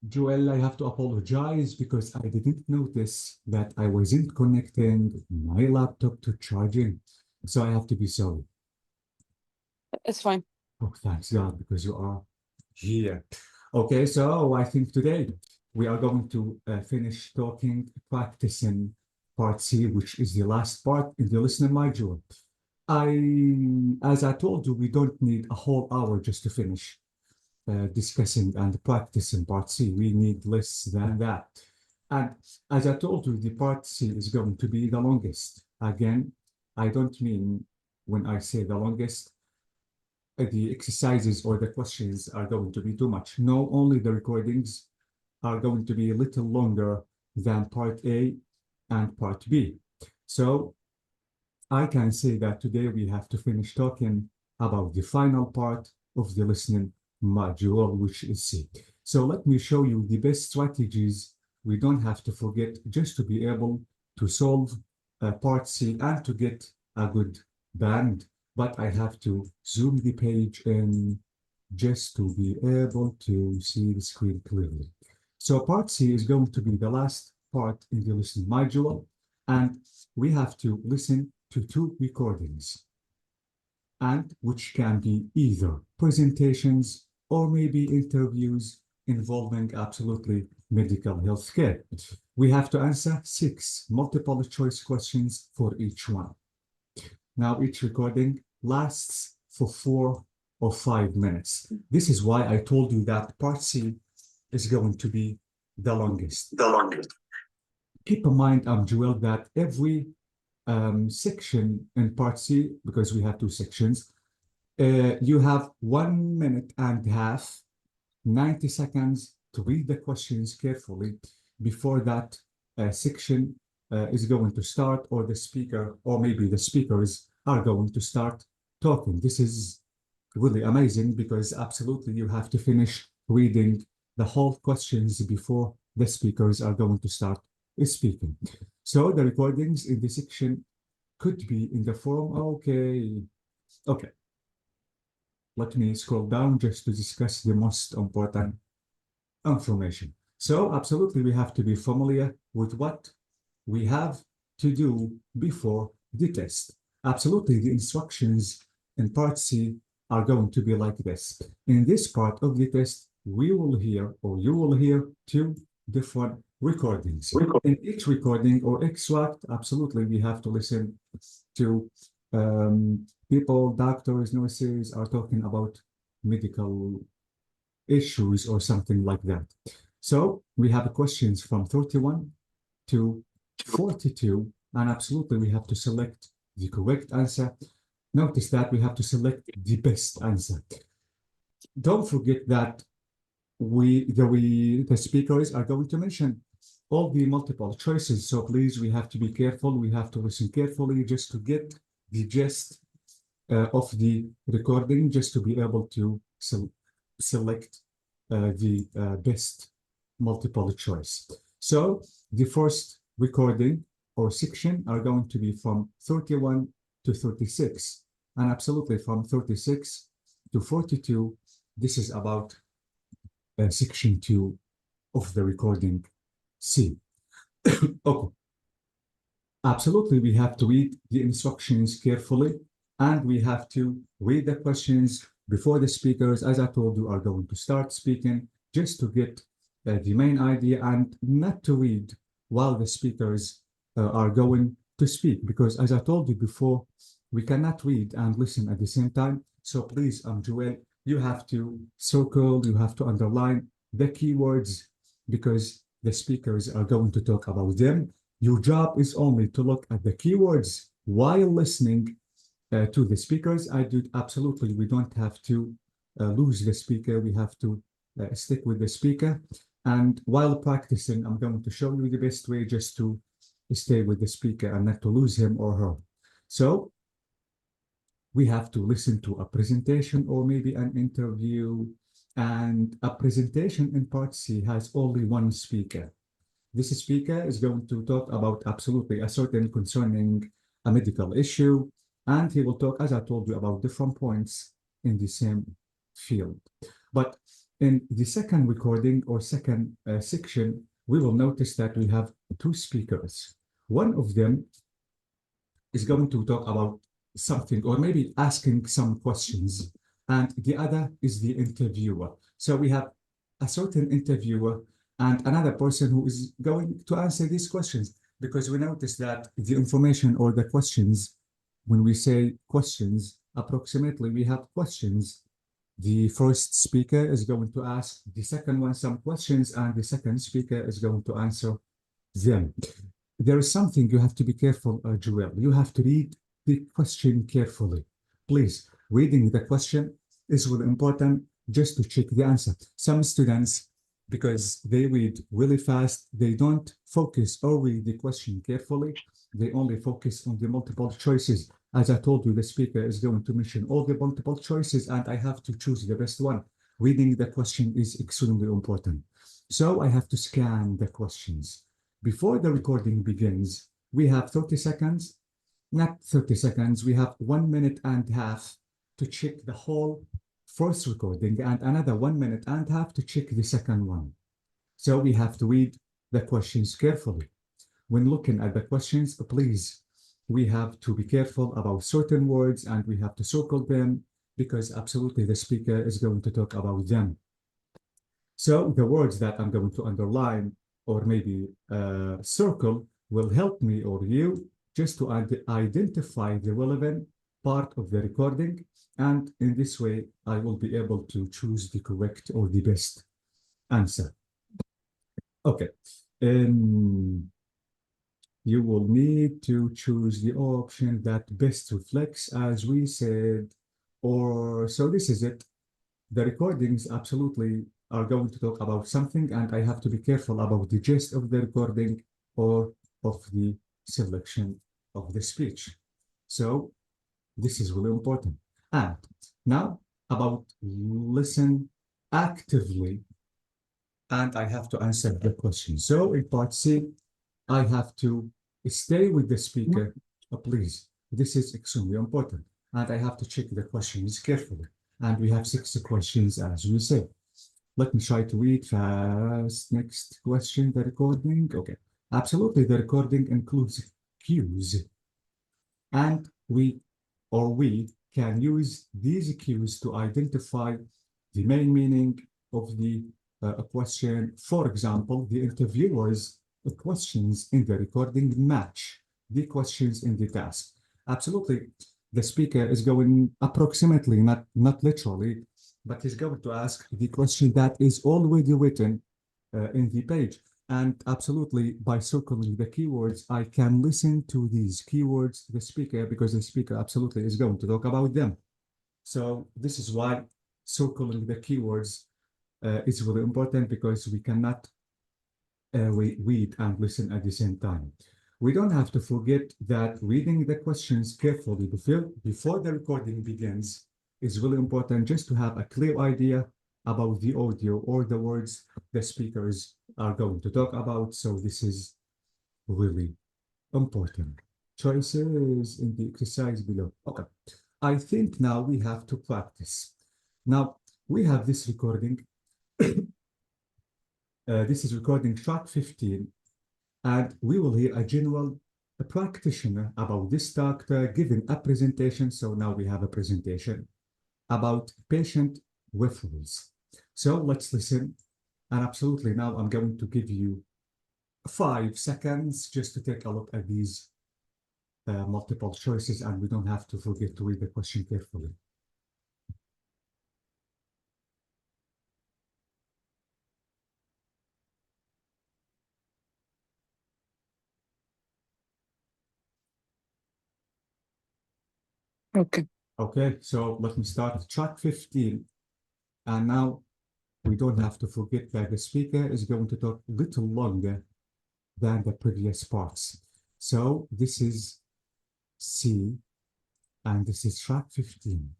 Joel, I have to apologize because I didn't notice that I wasn't connecting my laptop to charging. So I have to be sorry. It's fine. Oh, thanks God, because you are here. Okay, so I think today we are going to finish talking, practicing part C, which is the last part in the listening module. As I told you, we don't need a whole hour just to finish discussing and practicing part C. We need less than that. And as I told you, the part C is going to be the longest. Again, I don't mean when I say the longest, the exercises or the questions are going to be too much. No, only the recordings are going to be a little longer than part A and part B. So I can say that today we have to finish talking about the final part of the listening module, which is C. So let me show you the best strategies we don't have to forget just to be able to solve part C and to get a good band. But I have to zoom the page in just to be able to see the screen clearly. So part C is going to be the last part in the listening module, and we have to listen to two recordings, and which can be either presentations or maybe interviews involving absolutely medical healthcare. We have to answer 6 multiple choice questions for each one. Now, each recording lasts for 4 or 5 minutes. This is why I told you that part C is going to be the longest. Keep in mind, Joel, that every section in part C, because we have 2 sections, you have 1 minute and a half, 90 seconds to read the questions carefully before that section is going to start, or the speaker, or maybe the speakers are going to start talking. This is really amazing because absolutely you have to finish reading the whole questions before the speakers are going to start speaking. So the recordings in this section could be in the form, okay. Let me scroll down just to discuss the most important information. So absolutely, we have to be familiar with what we have to do before the test. Absolutely, the instructions in part C are going to be like this. In this part of the test, we will hear, or you will hear, 2 different recordings. In each recording or extract, absolutely, we have to listen to people, doctors, nurses are talking about medical issues or something like that. So we have questions from 31 to 42, and absolutely we have to select the correct answer. Notice that we have to select the best answer. Don't forget that the speakers are going to mention all the multiple choices. So please, we have to be careful. We have to listen carefully just to get the gist of the recording, just to be able to select the best multiple choice. So the first recording or section are going to be from 31 to 36, and absolutely from 36 to 42. This is about section 2 of the recording C. Okay. Absolutely, we have to read the instructions carefully, and we have to read the questions before the speakers, as I told you, are going to start speaking, just to get the main idea, and not to read while the speakers are going to speak, because as I told you before, we cannot read and listen at the same time. So please, Joel, you have to circle, you have to underline the keywords, because the speakers are going to talk about them. Your job is only to look at the keywords while listening to the speakers. Absolutely, we don't have to lose the speaker. We have to stick with the speaker. And while practicing, I'm going to show you the best way just to stay with the speaker and not to lose him or her. So we have to listen to a presentation or maybe an interview. And a presentation in part C has only one speaker. This speaker is going to talk about absolutely a certain concerning a medical issue, and he will talk, as I told you, about different points in the same field. But In the second recording or second section, we will notice that we have two speakers. One of them is going to talk about something or maybe asking some questions, and the other is the interviewer. So we have a certain interviewer and another person who is going to answer these questions, because we notice that the information or the questions, when we say questions, approximately we have questions. The first speaker is going to ask the second one some questions, and the second speaker is going to answer them. There is something you have to be careful, Joel. You have to read the question carefully. Please, reading the question is really important just to check the answer. Some students, because they read really fast, they don't focus or read the question carefully. They only focus on the multiple choices. As I told you, the speaker is going to mention all the multiple choices, and I have to choose the best one. Reading the question is extremely important. So I have to scan the questions. Before the recording begins, we have 30 seconds, not 30 seconds, we have 1 minute and a half to check the whole first recording and another 1 minute and a half to check the second one. So we have to read the questions carefully. When looking at the questions, please, we have to be careful about certain words and we have to circle them, because absolutely the speaker is going to talk about them. So the words that I'm going to underline or maybe circle will help me or you just to identify the relevant part of the recording. And in this way, I will be able to choose the correct or the best answer. Okay. You will need to choose the option that best reflects, as we said, or so this is it. The recordings absolutely are going to talk about something, and I have to be careful about the gist of the recording or of the selection of the speech. So this is really important. And now about listen actively, and I have to answer the question. So in part C, I have to stay with the speaker, please. This is extremely important. And I have to check the questions carefully. And we have 6 questions, as we said. Let me try to read fast. Next question, the recording. Okay, absolutely. The recording includes cues. And we can use these cues to identify the main meaning of the question. For example, the interviewer's questions in the recording match the questions in the task. Absolutely, the speaker is going approximately, not literally, but he's going to ask the question that is already written in the page. And absolutely, by circling the keywords, I can listen to these keywords, the speaker, because the speaker absolutely is going to talk about them. So this is why circling the keywords is really important, because we cannot read and listen at the same time. We don't have to forget that reading the questions carefully before the recording begins is really important, just to have a clear idea about the audio or the words the speakers are going to talk about. So this is really important. Choices in the exercise below. Okay, I think now we have to practice. Now we have this recording. This is recording track 15, and we will hear a general practitioner about this doctor giving a presentation. So now we have a presentation about patient referrals. So let's listen. And absolutely, now I'm going to give you 5 seconds just to take a look at these multiple choices, and we don't have to forget to read the question carefully. Okay. Okay, so let me start track 15. And now we don't have to forget that the speaker is going to talk a little longer than the previous parts. So this is C, and this is track 15.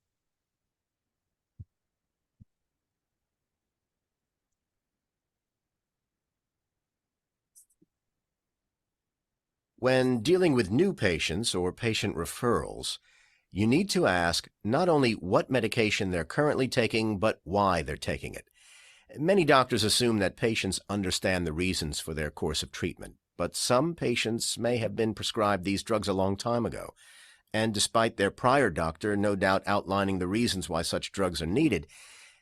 When dealing with new patients or patient referrals, you need to ask not only what medication they're currently taking, but why they're taking it. Many doctors assume that patients understand the reasons for their course of treatment, but some patients may have been prescribed these drugs a long time ago. And despite their prior doctor no doubt outlining the reasons why such drugs are needed,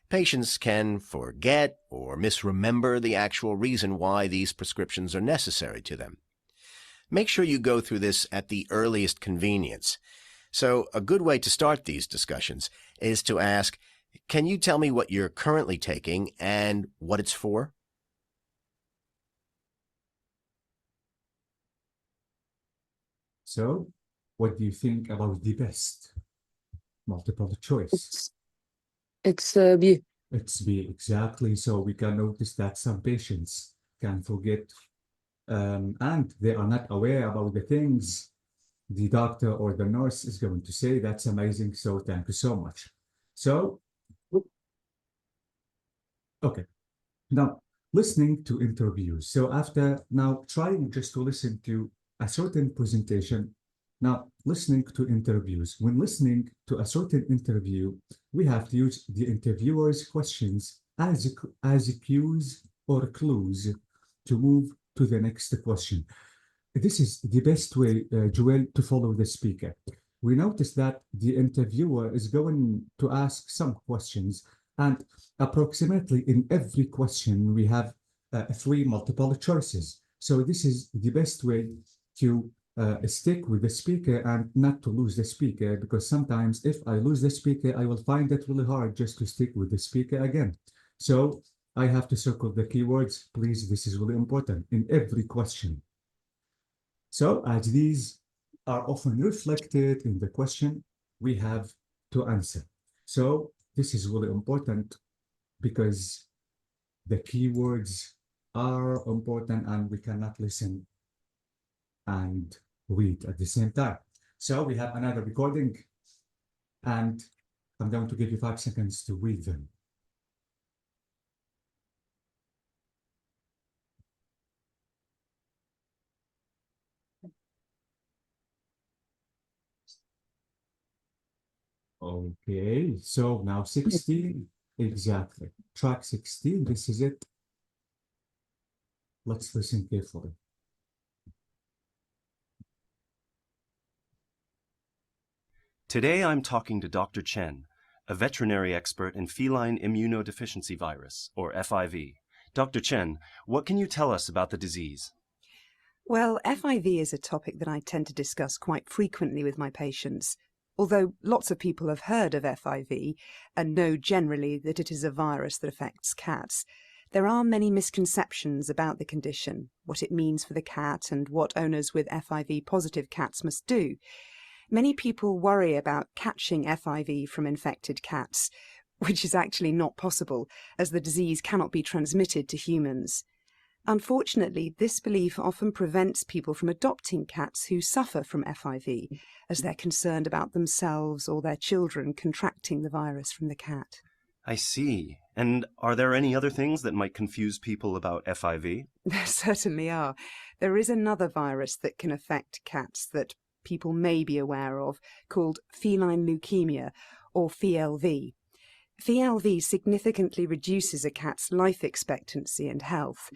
patients can forget or misremember the actual reason why these prescriptions are necessary to them. Make sure you go through this at the earliest convenience. So a good way to start these discussions is to ask, can you tell me what you're currently taking and what it's for? So, what do you think about the best? Multiple choice. It's B. It's B, exactly. So we can notice that some patients can forget and they are not aware about the things the doctor or the nurse is going to say. That's amazing. So thank you so much. So, okay. Now, listening to interviews. So after now trying just to listen to a certain presentation, now listening to interviews. When listening to a certain interview, we have to use the interviewer's questions as cues or clues to move to the next question. This is the best way, Joel, to follow the speaker. We notice that the interviewer is going to ask some questions, and approximately in every question, we have three multiple choices. So this is the best way to stick with the speaker and not to lose the speaker, because sometimes if I lose the speaker, I will find it really hard just to stick with the speaker again. So I have to circle the keywords. Please, this is really important in every question. So as these are often reflected in the question, we have to answer. So this is really important because the keywords are important and we cannot listen and read at the same time. So we have another recording and I'm going to give you 5 seconds to read them. Okay, so now 16, exactly. Track 16, this is it. Let's listen carefully. Today I'm talking to Dr. Chen, a veterinary expert in feline immunodeficiency virus, or FIV. Dr. Chen, what can you tell us about the disease? Well, FIV is a topic that I tend to discuss quite frequently with my patients. Although lots of people have heard of FIV and know generally that it is a virus that affects cats, there are many misconceptions about the condition, what it means for the cat and what owners with FIV-positive cats must do. Many people worry about catching FIV from infected cats, which is actually not possible, as the disease cannot be transmitted to humans. Unfortunately, this belief often prevents people from adopting cats who suffer from FIV, as they're concerned about themselves or their children contracting the virus from the cat. I see. And are there any other things that might confuse people about FIV? There certainly are. There is another virus that can affect cats that people may be aware of, called feline leukemia, or FeLV. FeLV significantly reduces a cat's life expectancy and health.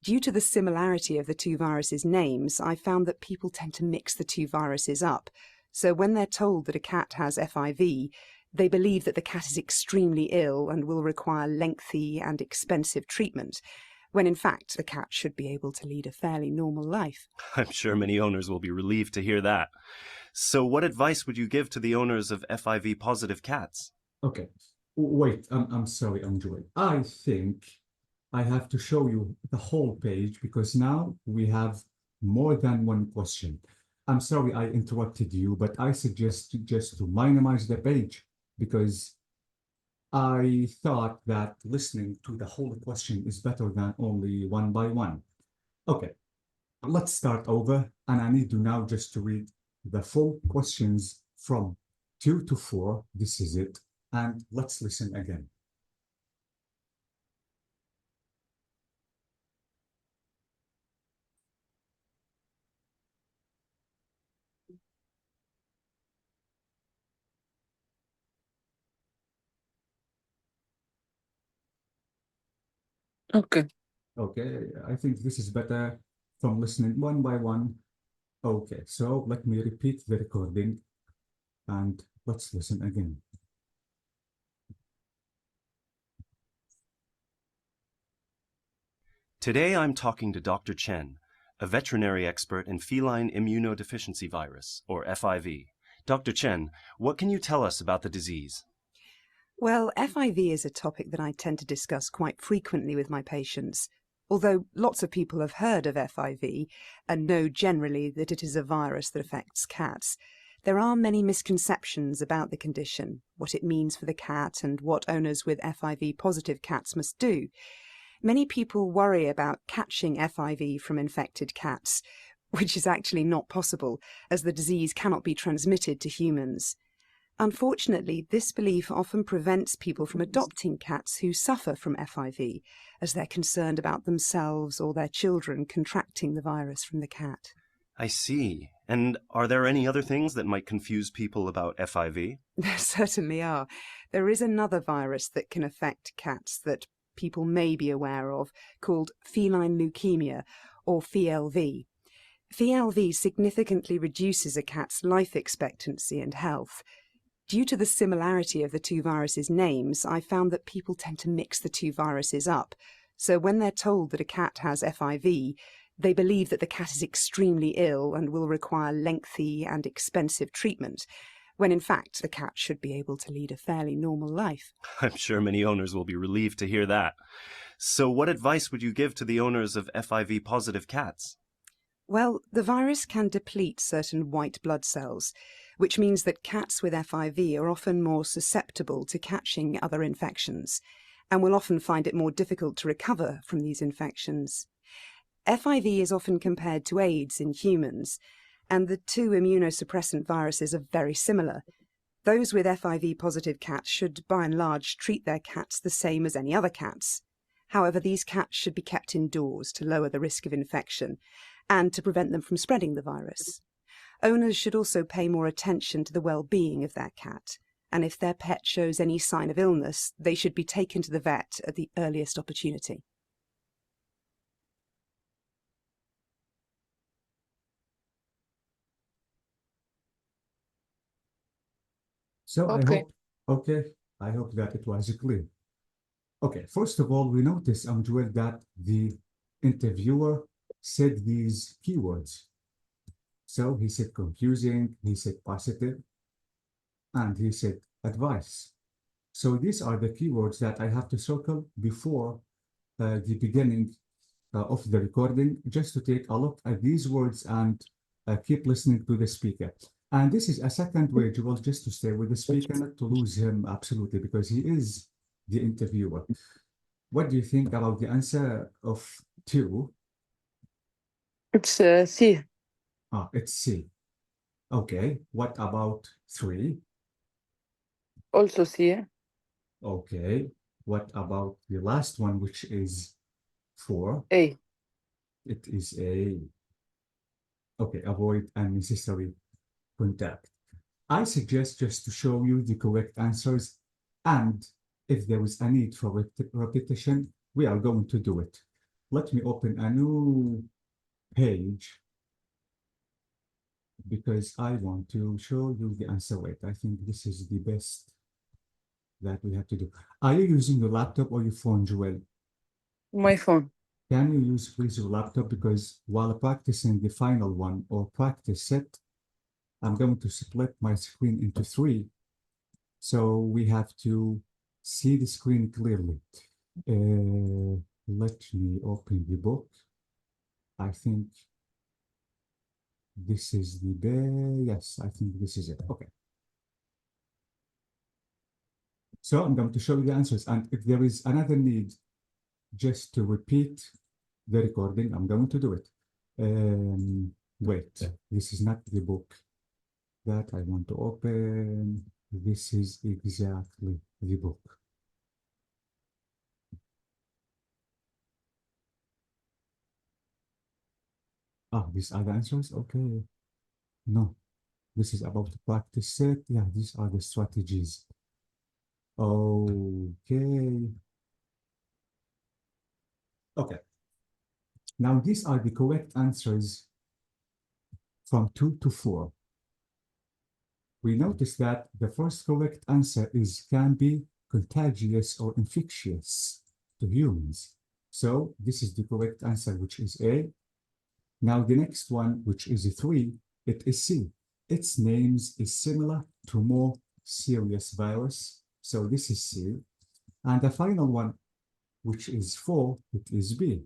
Due to the similarity of the two viruses' names, I found that people tend to mix the two viruses up. So when they're told that a cat has FIV, they believe that the cat is extremely ill and will require lengthy and expensive treatment, when in fact the cat should be able to lead a fairly normal life. I'm sure many owners will be relieved to hear that. So what advice would you give to the owners of FIV-positive cats? Okay, wait, I'm sorry, I'm Joel. I think I have to show you the whole page because now we have more than one question. I'm sorry I interrupted you, but I suggest just to minimize the page because I thought that listening to the whole question is better than only one by one. Okay, let's start over, and I need to now just to read the full questions from 2 to 4. This is it, and let's listen again. Okay. Okay, I think this is better from listening one by one. Okay, so let me repeat the recording and let's listen again. Today I'm talking to Dr. Chen, a veterinary expert in feline immunodeficiency virus, or FIV. Dr. Chen, what can you tell us about the disease? Well, FIV is a topic that I tend to discuss quite frequently with my patients. Although lots of people have heard of FIV and know generally that it is a virus that affects cats, there are many misconceptions about the condition, what it means for the cat and what owners with FIV-positive cats must do. Many people worry about catching FIV from infected cats, which is actually not possible, as the disease cannot be transmitted to humans. Unfortunately, this belief often prevents people from adopting cats who suffer from FIV, as they're concerned about themselves or their children contracting the virus from the cat. I see. And are there any other things that might confuse people about FIV? There certainly are. There is another virus that can affect cats that people may be aware of, called feline leukemia, or FeLV. FeLV significantly reduces a cat's life expectancy and health. Due to the similarity of the two viruses' names, I found that people tend to mix the two viruses up. So when they're told that a cat has FIV, they believe that the cat is extremely ill and will require lengthy and expensive treatment, when in fact the cat should be able to lead a fairly normal life. I'm sure many owners will be relieved to hear that. So what advice would you give to the owners of FIV-positive cats? Well, the virus can deplete certain white blood cells, which means that cats with FIV are often more susceptible to catching other infections, and will often find it more difficult to recover from these infections. FIV is often compared to AIDS in humans, and the two immunosuppressant viruses are very similar. Those with FIV-positive cats should, by and large, treat their cats the same as any other cats. However, these cats should be kept indoors to lower the risk of infection and to prevent them from spreading the virus. Owners should also pay more attention to the well-being of their cat, and if their pet shows any sign of illness, they should be taken to the vet at the earliest opportunity. So Okay. I hope that it was clear. Okay, first of all, we notice, Joel, that the interviewer said these keywords. So he said confusing, he said positive, and he said advice. So these are the keywords that I have to circle before the beginning of the recording, just to take a look at these words and keep listening to the speaker. And this is a second way, Joel, just to stay with the speaker, not to lose him absolutely, because he is the interviewer. What do you think about the answer of 2? It's C. It's C. Okay, what about 3? Also C. Okay, what about the last one, which is 4? A. It is A. Okay, avoid unnecessary contact. I suggest just to show you the correct answers, and if there is a need for repetition, we are going to do it. Let me open a new page because I want to show you the answer. Wait, I think this is the best that we have to do. Are you using your laptop or your phone, Joel? My phone. Can you use please your laptop, because while practicing the final one or practice set, I'm going to split my screen into 3. So we have to see the screen clearly. Let me open the book. I think this is the yes, I think this is it. Okay. So I'm going to show you the answers. And if there is another need just to repeat the recording, I'm going to do it. Wait, this is not the book that I want to open. This is exactly the book. These are the answers? Okay. No, this is about the practice set. Yeah, these are the strategies. Okay. Okay. Now these are the correct answers from 2 to 4. We notice that the first correct answer is can be contagious or infectious to humans. So this is the correct answer, which is A. Now the next one, which is 3, it is C. Its names is similar to more serious virus. So this is C. And the final one, which is 4, it is B.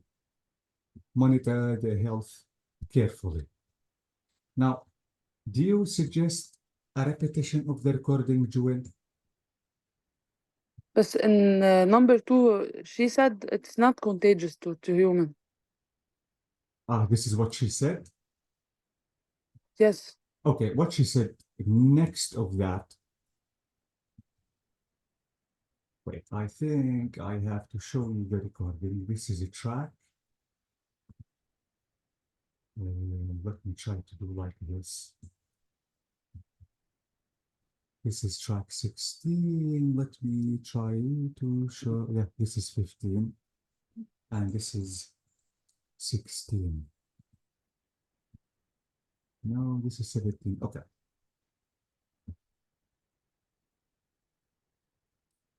Monitor the health carefully. Now, do you suggest a repetition of the recording, Joel? But in number 2, she said it's not contagious to human. This is what she said. Yes. Okay, what she said next of that. Wait, I think I have to show you the recording. This is a track. Let me try to do like this. This is track 16. Let me try to show. Yeah, this is 15. And this is 16. No, this is 17. Okay.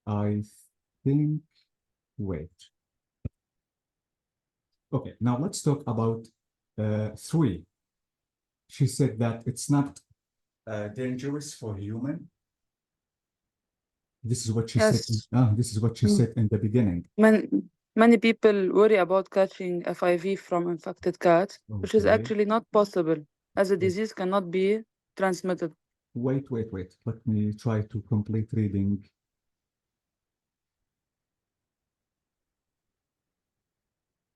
I think, wait. Okay, now let's talk about 3. She said that it's not dangerous for human. This is what she said. Yes. This is what she said in the beginning. Many people worry about catching FIV from infected cats, which is Okay. actually not possible, as the disease cannot be transmitted. Wait. Let me try to complete reading.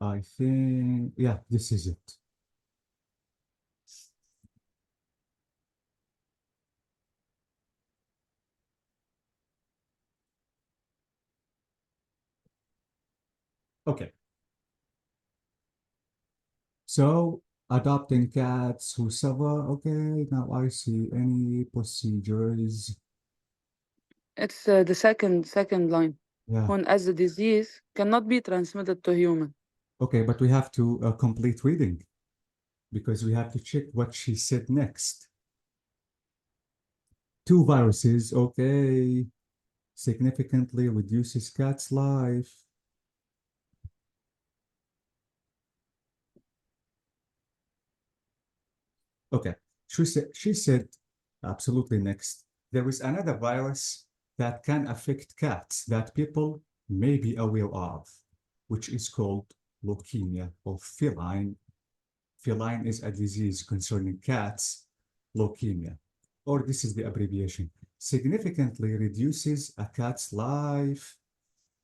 I think, yeah, this is it. Okay. So, adopting cats who suffer. Okay, now I see any procedures. It's the second line. Yeah. When as the disease cannot be transmitted to human. Okay, but we have to complete reading because we have to check what she said next. 2 viruses, okay, significantly reduces cat's life. Okay, she said absolutely next. There is another virus that can affect cats that people may be aware of, which is called leukemia or feline. Feline is a disease concerning cats, leukemia, or this is the abbreviation. Significantly reduces a cat's life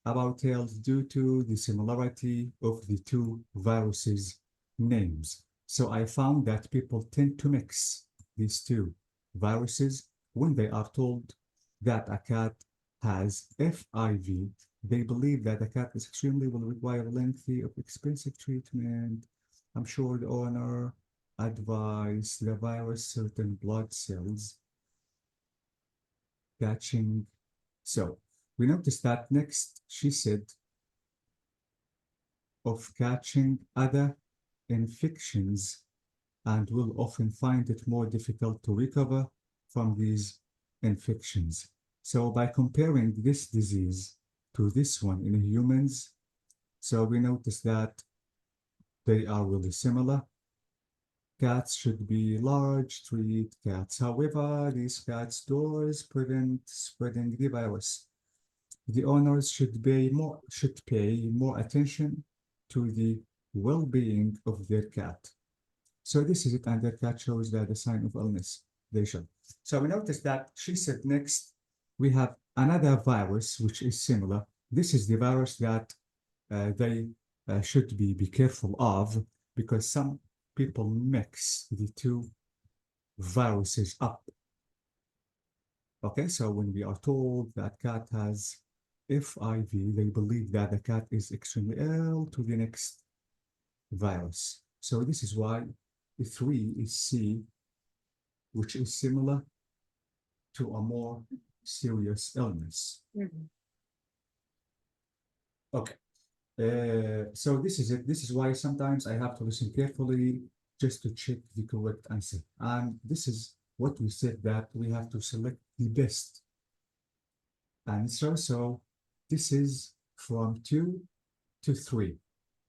about health due to the similarity of the 2 viruses names. So I found that people tend to mix these 2 viruses when they are told that a cat has FIV. They believe that the cat is extremely will require lengthy of expensive treatment. I'm sure the owner advised the virus certain blood cells catching. So we noticed that next she said of catching other infections and will often find it more difficult to recover from these infections. So by comparing this disease to this one in humans, so we notice that they are really similar. Cats should be large, treat cats. However, these cats doors prevent spreading the virus. The owners should pay more attention to the well-being of their cat. So this is it, and their cat shows that the sign of illness they should. So we notice that she said next, we have another virus which is similar. This is the virus that they should be careful of because some people mix the 2 viruses up. Okay, so when we are told that cat has FIV, they believe that the cat is extremely ill to the next virus. So this is why the 3 is C, which is similar to a more serious illness. Okay. So this is it. This is why sometimes I have to listen carefully just to check the correct answer. And this is what we said, that we have to select the best answer. So this is from 2 to 3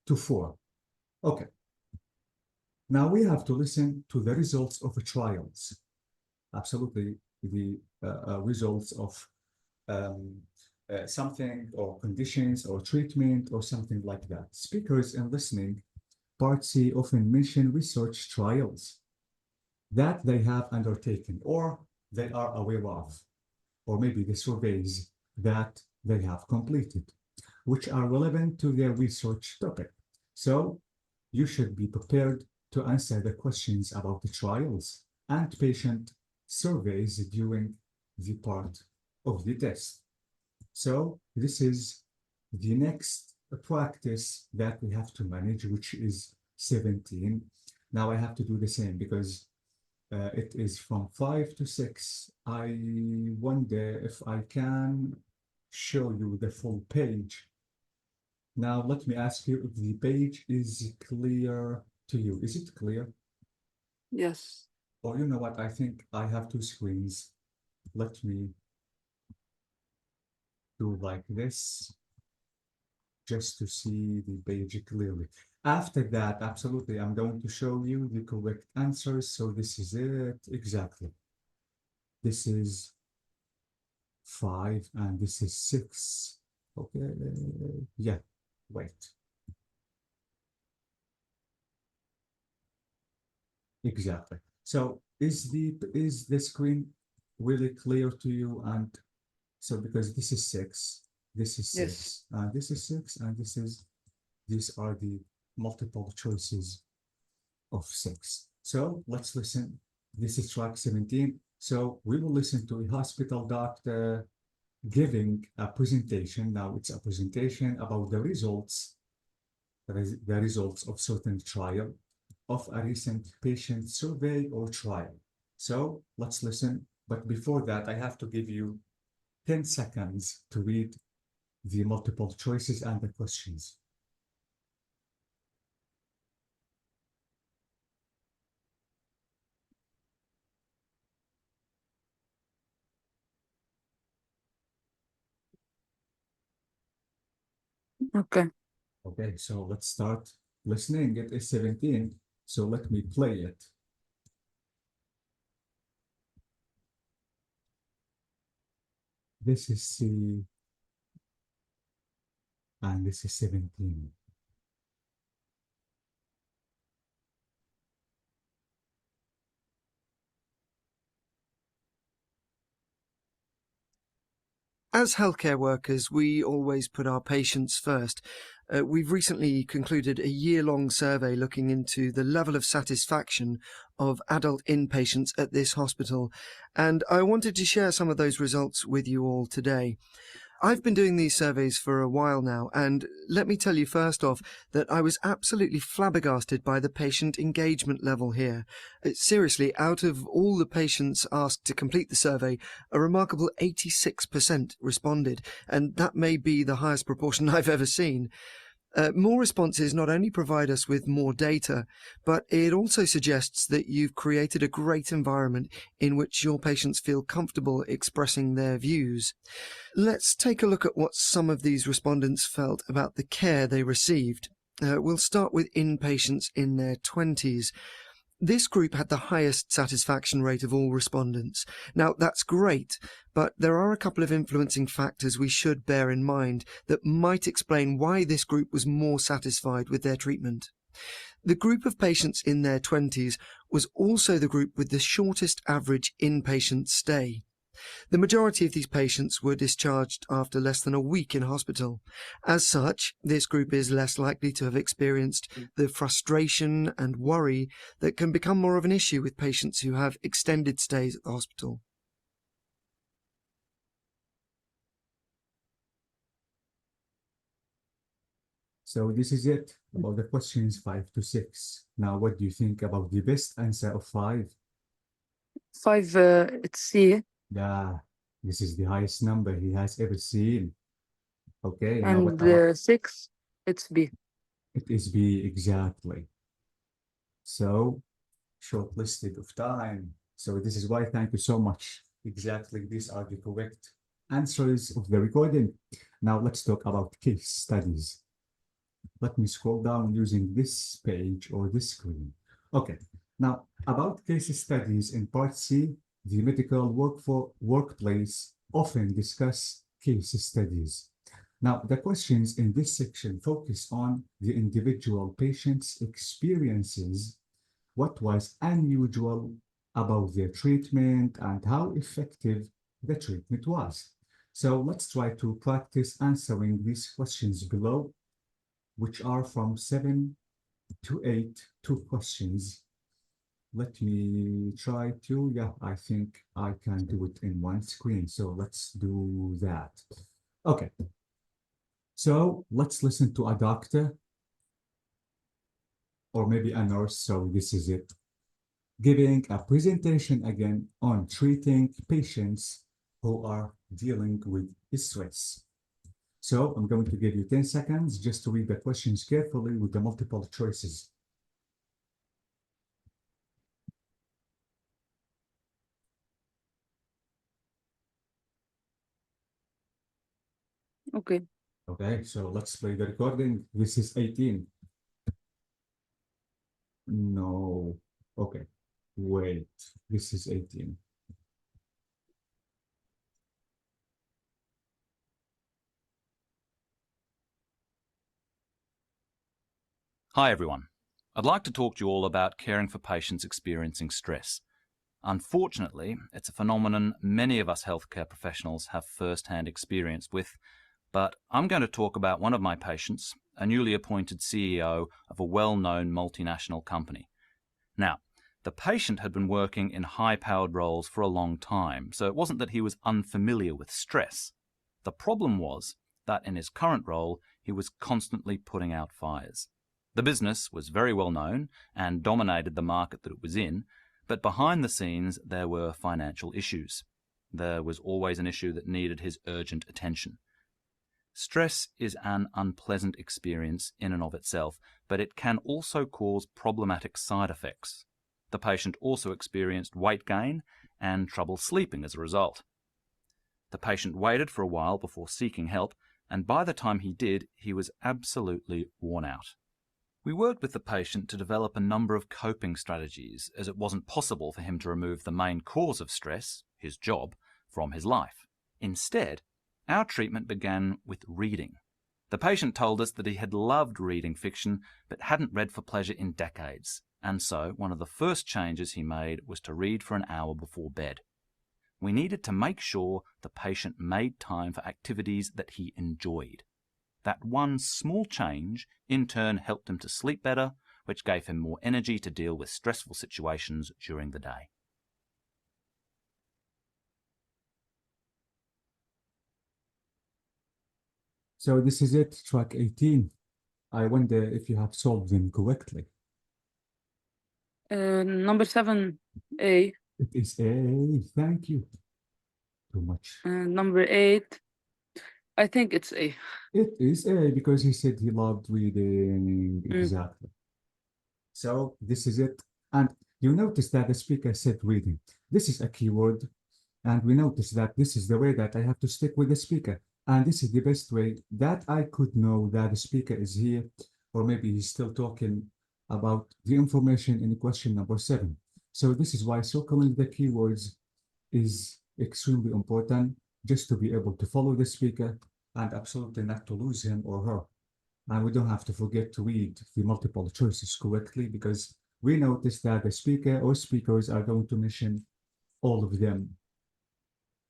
to 4. Okay. Now we have to listen to the results of the trials. Absolutely, the results of something or conditions or treatment or something like that. Speakers in listening part C often mention research trials that they have undertaken or they are aware of, or maybe the surveys that they have completed, which are relevant to their research topic. So you should be prepared to answer the questions about the trials and patient surveys during the part of the test. So this is the next practice that we have to manage, which is 17. Now I have to do the same because it is from 5 to 6. I wonder if I can show you the full page. Now let me ask you if the page is clear to you. Is it clear? Yes. Or you know what? I think I have two screens. Let me do like this just to see the page clearly. After that, absolutely, I'm going to show you the correct answers. So this is it exactly. This is 5 and this is 6. Okay, yeah, wait. Exactly. So is the screen really clear to you? And so because this is 6, this is 6, Yes. and this is 6, and these are the multiple choices of 6. So let's listen. This is track 17. So we will listen to a hospital doctor giving a presentation. Now it's a presentation about the results of certain trial of a recent patient survey or trial. So let's listen. But before that, I have to give you 10 seconds to read the multiple choices and the questions. Okay. Okay, so let's start listening. It is 17, so let me play it. This is C, and this is 17. As healthcare workers, we always put our patients first. We've recently concluded a year-long survey looking into the level of satisfaction of adult inpatients at this hospital, and I wanted to share some of those results with you all today. I've been doing these surveys for a while now, and let me tell you first off that I was absolutely flabbergasted by the patient engagement level here. Seriously, out of all the patients asked to complete the survey, a remarkable 86% responded, and that may be the highest proportion I've ever seen. More responses not only provide us with more data, but it also suggests that you've created a great environment in which your patients feel comfortable expressing their views. Let's take a look at what some of these respondents felt about the care they received. We'll start with inpatients in their 20s. This group had the highest satisfaction rate of all respondents. Now, that's great, but there are a couple of influencing factors we should bear in mind that might explain why this group was more satisfied with their treatment. The group of patients in their 20s was also the group with the shortest average inpatient stay. The majority of these patients were discharged after less than a week in hospital. As such, this group is less likely to have experienced the frustration and worry that can become more of an issue with patients who have extended stays at the hospital. So this is it about the questions 5 to 6. Now, what do you think about the best answer of 5? 5, it's C. Yeah, this is the highest number he has ever seen. Okay, now what And about 6. It's B. It is B, exactly. So, shortlisted of time. So this is why, thank you so much. Exactly, these are the correct answers of the recording. Now let's talk about case studies. Let me scroll down using this page or this screen. Okay, now about case studies in part C, the medical workplace often discuss case studies. Now, the questions in this section focus on the individual patient's experiences, what was unusual about their treatment, and how effective the treatment was. So let's try to practice answering these questions below, which are from 7 to 8, 2 questions. Let me try to, yeah, I think I can do it in one screen. So let's do that. Okay. So let's listen to a doctor or maybe a nurse. So this is it. Giving a presentation again on treating patients who are dealing with stress. So I'm going to give you 10 seconds just to read the questions carefully with the multiple choices. Okay. Okay, so let's play the recording. This is 18. No. Okay. Wait. This is 18. Hi everyone. I'd like to talk to you all about caring for patients experiencing stress. Unfortunately, it's a phenomenon many of us healthcare professionals have first-hand experience with, but I'm going to talk about one of my patients, a newly appointed CEO of a well-known multinational company. Now, the patient had been working in high-powered roles for a long time, so it wasn't that he was unfamiliar with stress. The problem was that in his current role, he was constantly putting out fires. The business was very well known and dominated the market that it was in, but behind the scenes there were financial issues. There was always an issue that needed his urgent attention. Stress is an unpleasant experience in and of itself, but it can also cause problematic side effects. The patient also experienced weight gain and trouble sleeping as a result. The patient waited for a while before seeking help, and by the time he did, he was absolutely worn out. We worked with the patient to develop a number of coping strategies, as it wasn't possible for him to remove the main cause of stress, his job, from his life. Instead, our treatment began with reading. The patient told us that he had loved reading fiction, but hadn't read for pleasure in decades, and so one of the first changes he made was to read for an hour before bed. We needed to make sure the patient made time for activities that he enjoyed. That one small change in turn helped him to sleep better, which gave him more energy to deal with stressful situations during the day. So this is it, track 18. I wonder if you have solved them correctly. Number 7, A. It is A, thank you. Too much. Number 8, I think it's A. It is A because he said he loved reading. Mm. Exactly. So this is it. And you notice that the speaker said reading. This is a keyword. And we notice that this is the way that I have to stick with the speaker. And this is the best way that I could know that the speaker is here, or maybe he's still talking about the information in question number 7. So this is why circling the keywords is extremely important, just to be able to follow the speaker and absolutely not to lose him or her. And we don't have to forget to read the multiple choices correctly, because we notice that the speaker or speakers are going to mention all of them.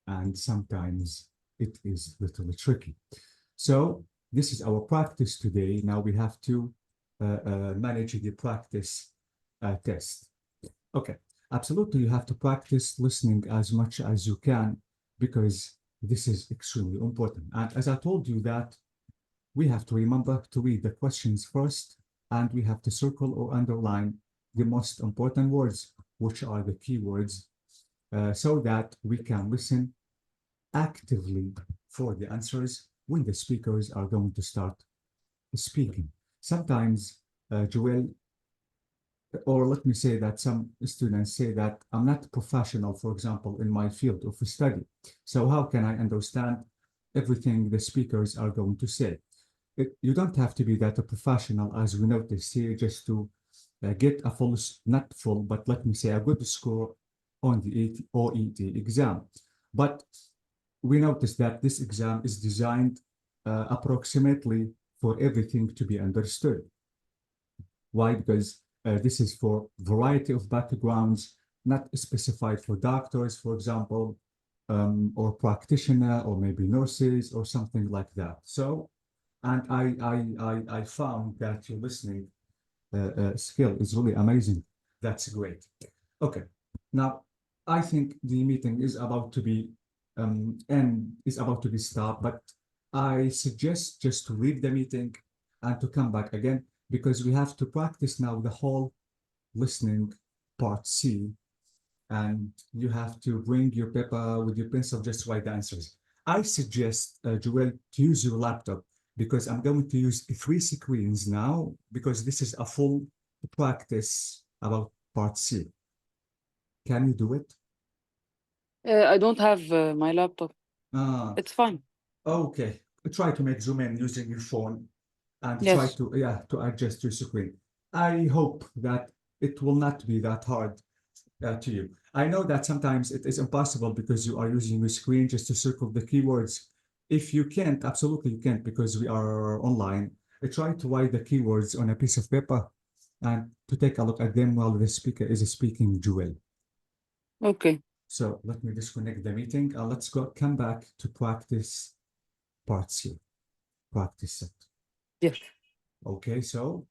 And sometimes it is a little tricky. So this is our practice today. Now we have to manage the practice test. Okay, absolutely, you have to practice listening as much as you can, because this is extremely important. And as I told you that we have to remember to read the questions first, and we have to circle or underline the most important words, which are the keywords, so that we can listen actively for the answers when the speakers are going to start speaking. Sometimes, Joel, or let me say that some students say that I'm not professional, for example, in my field of study. So how can I understand everything the speakers are going to say? You don't have to be that a professional, as we noticed here, just to get a full, not full, but let me say a good score on the OET exam. But we noticed that this exam is designed approximately for everything to be understood. Why? Because this is for variety of backgrounds, not specified for doctors, for example, or practitioner, or maybe nurses, or something like that. So, and I found that your listening skill is really amazing. That's great. Okay, now I think the meeting is about to be stopped, but I suggest just to leave the meeting and to come back again, because we have to practice now the whole listening part C, and you have to bring your paper with your pencil, just write the answers. I suggest, Joel, to use your laptop, because I'm going to use 3 screens now, because this is a full practice about part C. Can you do it? I don't have my laptop. Ah, It's fine. okay. Try to make zoom in using your phone and Yes. try to adjust your screen. I hope that it will not be that hard to you. I know that sometimes it is impossible because you are using your screen just to circle the keywords. If you can't, absolutely you can't, because we are online. Try to write the keywords on a piece of paper and to take a look at them while the speaker is speaking, Joel. Okay. So let me disconnect the meeting. Let's come back to practice part C. Practice it. Yes. Okay, so